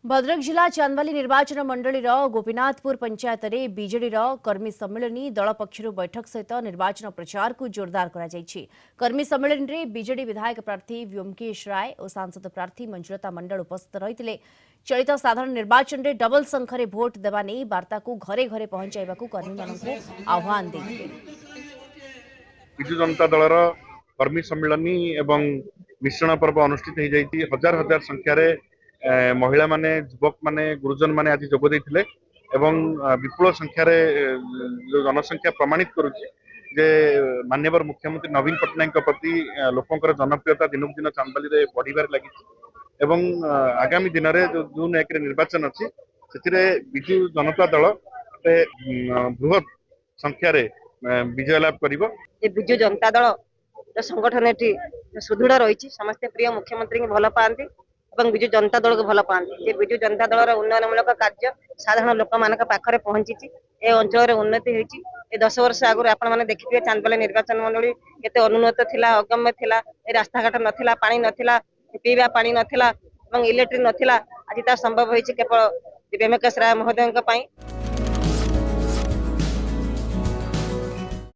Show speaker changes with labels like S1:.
S1: भद्रक जिला चांदवाली निर्वाचन मंडली गोपीनाथपुर पंचायत में बीजेडी कर्मी सम्मेलन दल पक्ष बैठक सहित निर्वाचन प्रचार को जोरदार कर कर्मी सम्मेलन में बीजेडी विधायक प्रार्थी व्योमकेश राय और सांसद प्रार्थी मंजुलता मंडल उपस्थित रही चलित साधारण निर्वाचन में डबल संख्यार भोट देवा नहीं वार्ता को घरे घरे पहुंचाइबा कर्मी मान आह्वान देते।
S2: विजु जनता दलर कर्मी सम्मेलन एवं मिश्रण पर्व अनुष्ठित हो जाती हजार हजार संख्यार महिला माने युवक माने गुरुजन माने आज जोग देथिले एवं विपुल संख्यार जो जनसंख्या प्रमाणित करुछि जे माननीय मुख्यमंत्री नवीन पट्टनायक प्रति लोकंकर जनप्रियता दिनक दिन चांदबाली रे बढ़िबार लागि एवं आगामी दिन में जो जून 1 निर्वाचन अच्छी से विजु जनता दल बृहत संख्यार विजय लाभ कर
S3: विजु जनता दल संगठन सुदृढ़ रही समस्ते प्रिय मुख्यमंत्री भल पाती और विजु जनता दल को भल पाती विजु जनता दल उन्नयनमूलक कार्य साधारण लोक मान पाखे पहुंची ए अंचल उन्नति होती 10 वर्ष आगुरी आपण मैंने देखिए चांदबाली निर्वाचन मंडली केते अनुन्नत थिला अगम्य थिला ए रास्ता घाट नथिला पानी नथिला पीवा पानी नथिला इलेक्ट्रिक नथिला आज ता संभव होईछि केवल व्योमकेश राय महोदय